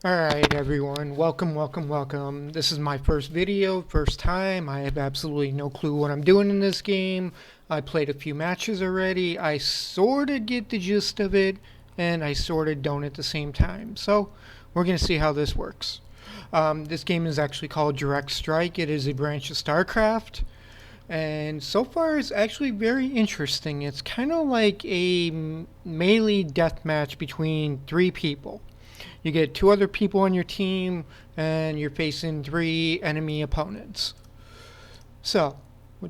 Alright everyone, welcome. This is my first video, first time. I have absolutely no clue what I'm doing in this game. I played a few matches already. I sorta get the gist of it, and I sorta don't at the same time. So, we're gonna see how this works. This game is actually called Direct Strike. It is a branch of StarCraft. And so far it's actually very interesting. It's kind of like a melee deathmatch between three people. You get two other people on your team, and you're facing three enemy opponents. So,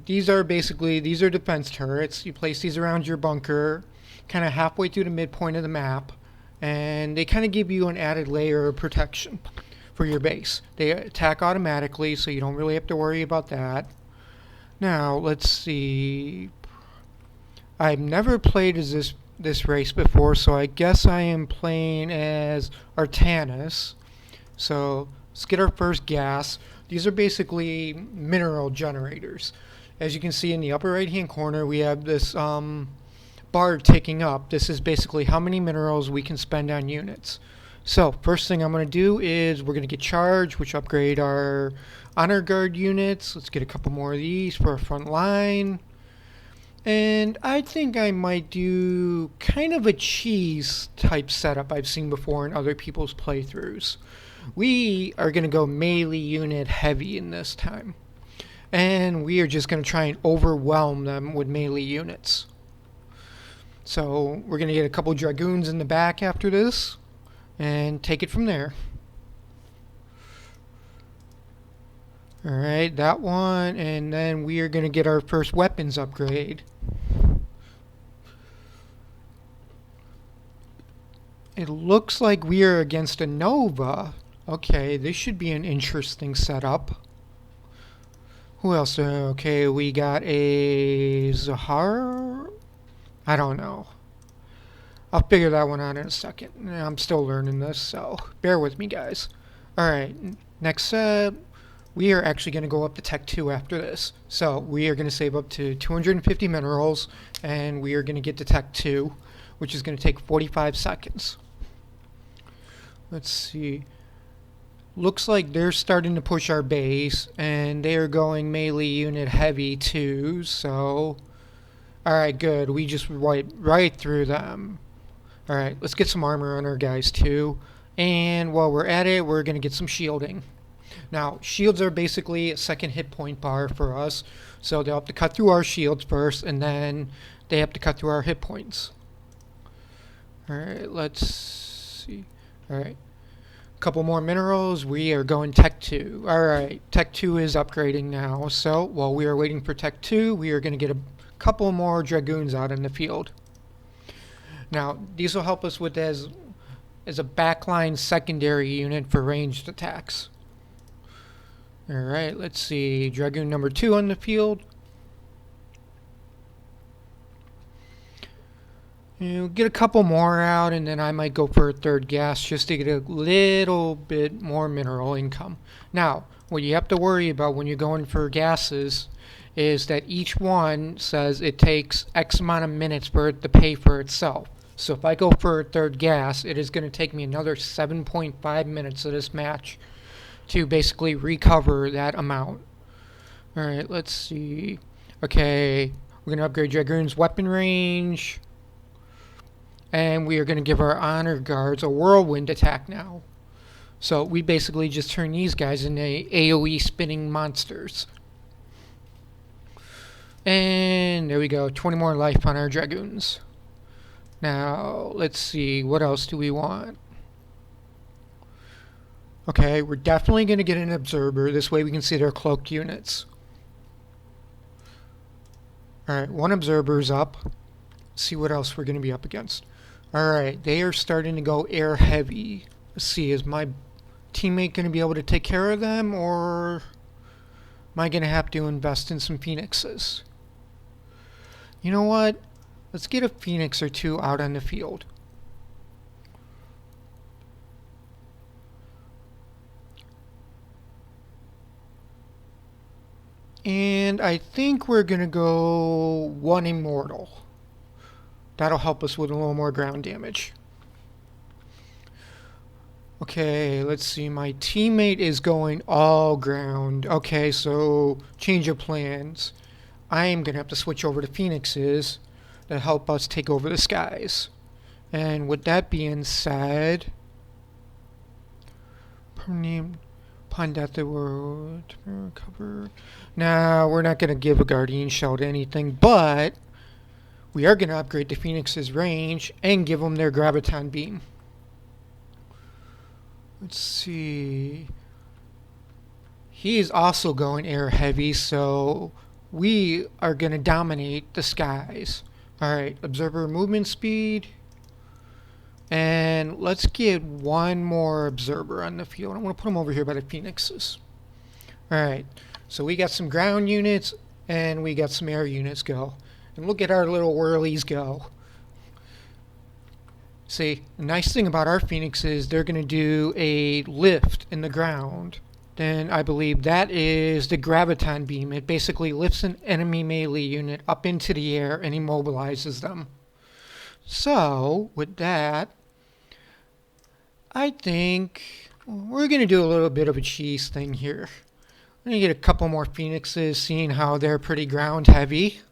these are defense turrets. You place these around your bunker, kind of halfway through the midpoint of the map, and they kind of give you an added layer of protection for your base. They attack automatically, so you don't really have to worry about that. Now, let's see. I've never played as this race before, so I guess I am playing as Artanis. So let's get our first gas. These are basically mineral generators. As you can see in the upper right hand corner, we have this bar ticking up. This is basically how many minerals we can spend on units. So first thing I'm going to do is we're going to get charged, which upgrade our honor guard units. Let's get a couple more of these for our front line. And I think I might do kind of a cheese type setup I've seen before in other people's playthroughs. We are going to go melee unit heavy in this time. And we are just going to try and overwhelm them with melee units. So we're going to get a couple dragoons in the back after this and take it from there. Alright, that one, and then we are going to get our first weapons upgrade. It looks like we are against a Nova. Okay, this should be an interesting setup. Who else? Okay, we got a Zahar? I don't know. I'll figure that one out in a second. I'm still learning this, so bear with me, guys. Alright, next up. We are actually going to go up to Tech 2 after this. So we are going to save up to 250 minerals, and we are going to get to Tech 2, which is going to take 45 seconds. Let's see. Looks like they're starting to push our base, and they are going melee unit heavy too, so... Alright, good. We just went right through them. Alright, let's get some armor on our guys too. And while we're at it, we're going to get some shielding. Now, shields are basically a second hit point bar for us, so they'll have to cut through our shields first, and then they have to cut through our hit points. Alright, let's see. Alright, a couple more minerals. We are going Tech 2. Alright, Tech 2 is upgrading now, so while we are waiting for Tech 2, we are going to get a couple more dragoons out in the field. Now, these will help us with as a backline secondary unit for ranged attacks. Alright, let's see. Dragoon number 2 on the field. Get a couple more out, and then I might go for a third gas just to get a little bit more mineral income. Now, what you have to worry about when you're going for gases is that each one says it takes X amount of minutes for it to pay for itself. So if I go for a third gas, it is going to take me another 7.5 minutes of this match to basically recover that amount. Alright, let's see. Okay, we're going to upgrade Dragoon's weapon range. And we are going to give our honor guards a whirlwind attack now. So we basically just turn these guys into AoE spinning monsters. And there we go, 20 more life on our Dragoons. Now, let's see, what else do we want? Okay, we're definitely going to get an observer. This way we can see their cloaked units. Alright, one observer's up. Let's see what else we're going to be up against. Alright, they are starting to go air heavy. Let's see, is my teammate going to be able to take care of them, or am I going to have to invest in some phoenixes? You know what? Let's get a phoenix or two out on the field. And I think we're going to go one immortal. That'll help us with a little more ground damage. Okay, let's see. My teammate is going all ground. Okay, so change of plans. I am going to have to switch over to Phoenixes to help us take over the skies. And with that being said, upon death the world recover. Now, we're not going to give a guardian shell to anything, but we are going to upgrade the Phoenix's range and give them their graviton beam. Let's see. He is also going air heavy, so we are going to dominate the skies. Alright, observer movement speed. And let's get one more observer on the field. I want to put him over here by the Phoenixes. Alright, so we got some ground units and we got some air units go. And look at our little whirlies go. See, the nice thing about our Phoenix is they're going to do a lift in the ground. Then I believe that is the graviton beam. It basically lifts an enemy melee unit up into the air and immobilizes them. So, with that, I think we're going to do a little bit of a cheese thing here. We're going to get a couple more Phoenixes, seeing how they're pretty ground heavy.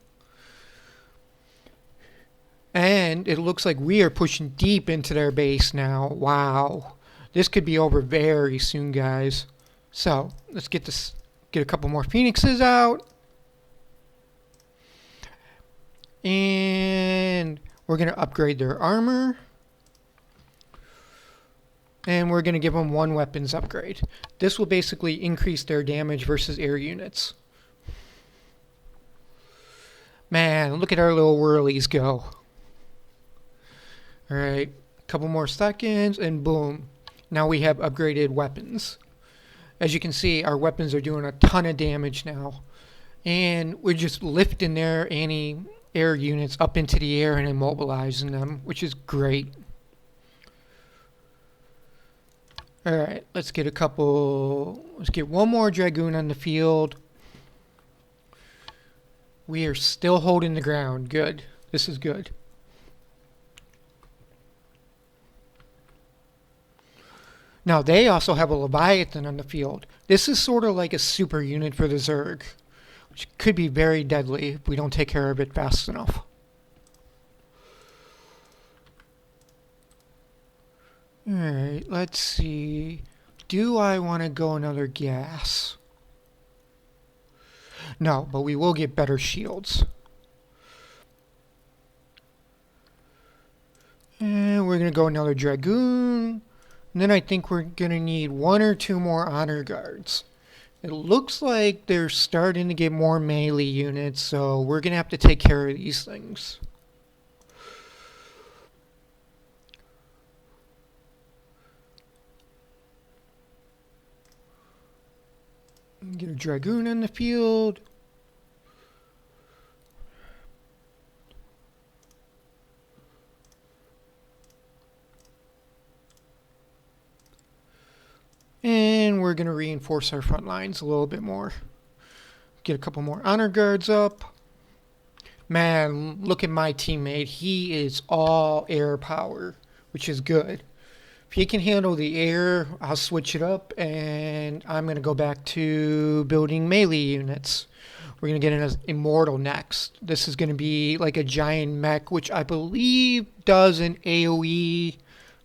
And it looks like we are pushing deep into their base now. Wow. This could be over very soon, guys. So, let's get a couple more Phoenixes out. And we're going to upgrade their armor. And we're going to give them one weapons upgrade. This will basically increase their damage versus air units. Man, look at our little whirlies go. Alright, a couple more seconds and boom. Now we have upgraded weapons. As you can see, our weapons are doing a ton of damage now. And we're just lifting their anti-air units up into the air and immobilizing them, which is great. Alright, let's get one more Dragoon on the field. We are still holding the ground. Good. This is good. Now, they also have a Leviathan on the field. This is sort of like a super unit for the Zerg, which could be very deadly if we don't take care of it fast enough. Alright, let's see. Do I want to go another gas? No, but we will get better shields. And we're going to go another Dragoon. And then I think we're going to need one or two more honor guards. It looks like they're starting to get more melee units, so we're going to have to take care of these things. Get a Dragoon on the field. And we're going to reinforce our front lines a little bit more. Get a couple more honor guards up. Man, look at my teammate. He is all air power, which is good. If he can handle the air, I'll switch it up, and I'm going to go back to building melee units. We're going to get an Immortal next. This is going to be like a giant mech, which I believe does an AoE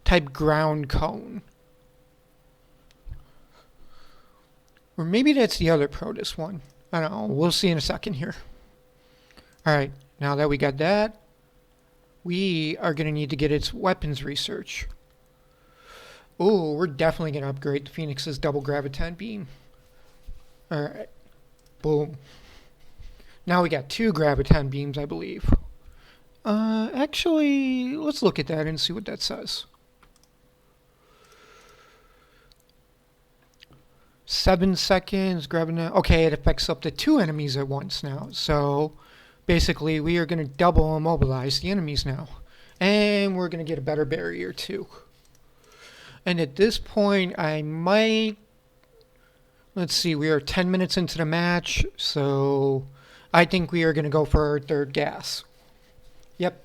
type ground cone. Or maybe that's the other Protoss one. I don't know. We'll see in a second here. Alright, now that we got that, we are going to need to get its weapons research. Oh, we're definitely going to upgrade the Phoenix's double graviton beam. Alright. Boom. Now we got 2 graviton beams, I believe. Actually, let's look at that and see what that says. 7 seconds, okay, it affects up to 2 enemies at once now. So, basically, we are going to double immobilize the enemies now. And we're going to get a better barrier, too. And at this point, I might... Let's see, we are 10 minutes into the match, so I think we are going to go for our 3rd gas. Yep.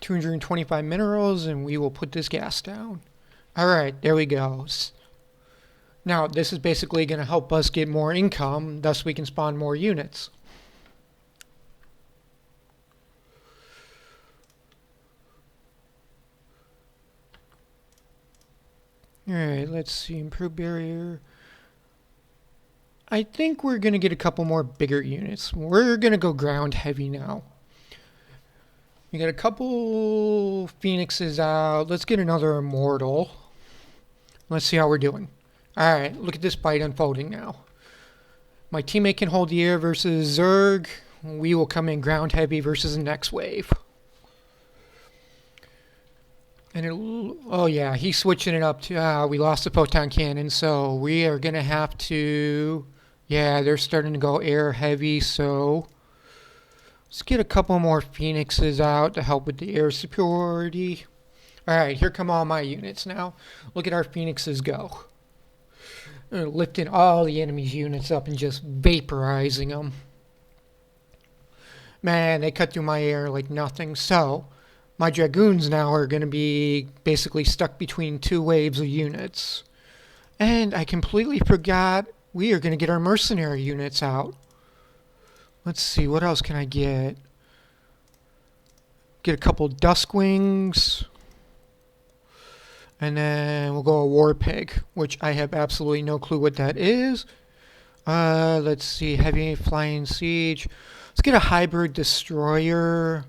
225 minerals, and we will put this gas down. Alright, there we go. Now, this is basically going to help us get more income, thus we can spawn more units. Alright, let's see. Improve barrier. I think we're going to get a couple more bigger units. We're going to go ground heavy now. We got a couple phoenixes out. Let's get another immortal. Let's see how we're doing. Alright, look at this fight unfolding now. My teammate can hold the air versus Zerg. We will come in ground heavy versus the next wave. And oh yeah, he's switching it up to, we lost the photon cannon, so we are going to have to, yeah, they're starting to go air heavy, so let's get a couple more phoenixes out to help with the air superiority. Alright, here come all my units now. Look at our phoenixes go. Lifting all the enemy's units up and just vaporizing them. Man, they cut through my air like nothing. So, my dragoons now are going to be basically stuck between two waves of units. And I completely forgot we are going to get our mercenary units out. Let's see, what else can I get? Get a couple Duskwings. And then we'll go a War Pig, which I have absolutely no clue what that is. Let's see, Heavy Flying Siege. Let's get a Hybrid Destroyer.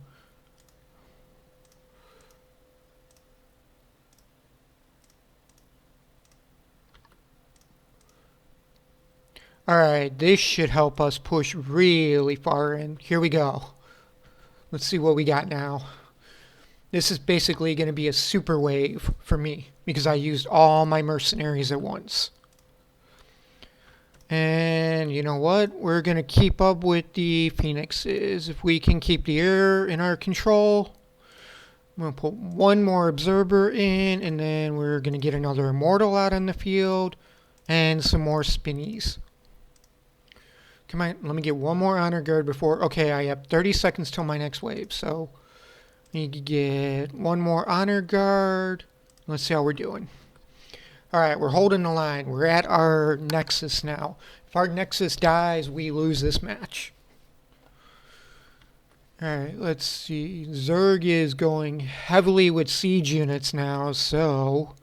Alright, this should help us push really far in. Here we go. Let's see what we got now. This is basically going to be a super wave for me because I used all my mercenaries at once. And you know what? We're going to keep up with the phoenixes. If we can keep the air in our control, I'm going to put one more observer in, and then we're going to get another immortal out on the field and some more spinnies. Come on, let me get one more honor guard before. Okay, I have 30 seconds till my next wave, so need to get one more honor guard. Let's see how we're doing. Alright, we're holding the line. We're at our nexus now. If our nexus dies, we lose this match. Alright, let's see. Zerg is going heavily with siege units now, so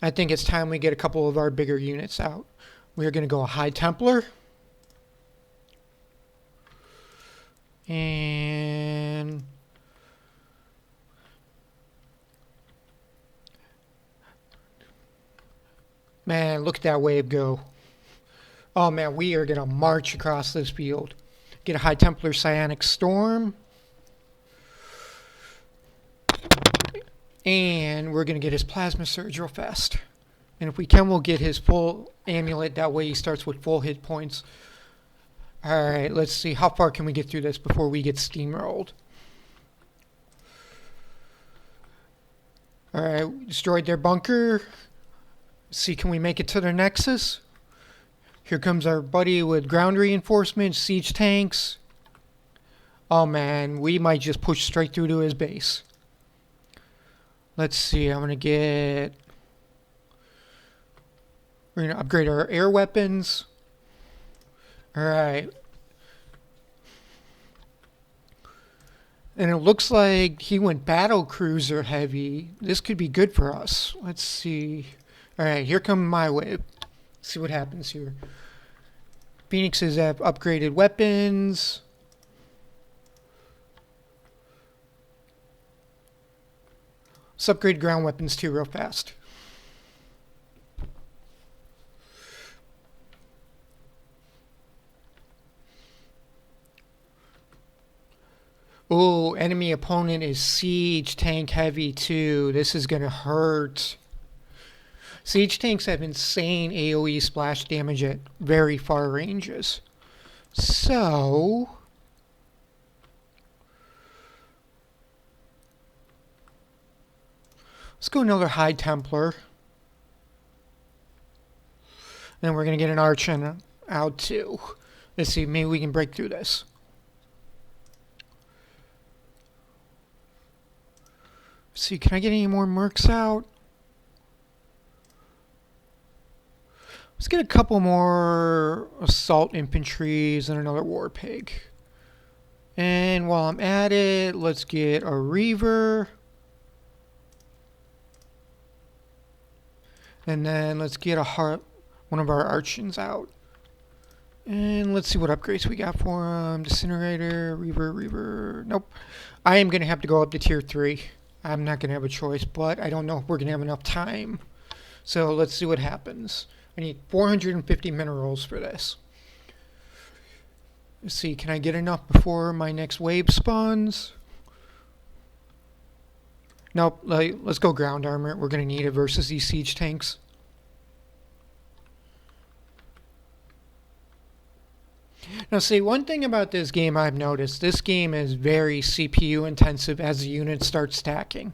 I think it's time we get a couple of our bigger units out. We're going to go a High Templar. And man, look at that wave go. Oh man, we are going to march across this field. Get a High Templar Psionic Storm. And we're going to get his Plasma Surge real fast. And if we can, we'll get his full amulet. That way he starts with full hit points. Alright, let's see. How far can we get through this before we get steamrolled? Alright, we destroyed their bunker. Let's see, can we make it to their nexus? Here comes our buddy with ground reinforcements, siege tanks. Oh man, we might just push straight through to his base. Let's see, I'm going to get... We're going to upgrade our air weapons. Alright. And it looks like he went battle cruiser heavy. This could be good for us. Let's see. Alright, here come my wave. Let's see what happens here. Phoenixes have upgraded weapons. Let's upgrade ground weapons too real fast. Oh, enemy opponent is siege tank heavy too. This is going to hurt. Siege tanks have insane AoE splash damage at very far ranges. So... let's go another High Templar. Then we're going to get an Archon out too. Let's see, maybe we can break through this. see, can I get any more mercs out? Let's get a couple more assault infantries and another war pig. And while I'm at it, let's get a reaver. And then let's get one of our archons out. And let's see what upgrades we got for him. Disintegrator, reaver. Nope. I am going to have to go up to tier 3. I'm not going to have a choice, but I don't know if we're going to have enough time. So let's see what happens. I need 450 minerals for this. Let's see, can I get enough before my next wave spawns? Nope, let's go ground armor. We're going to need it versus these siege tanks. Now see, one thing about this game I've noticed, this game is very CPU intensive as the units start stacking.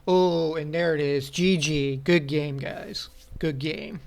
Oh, and there it is. GG. Good game, guys. Good game.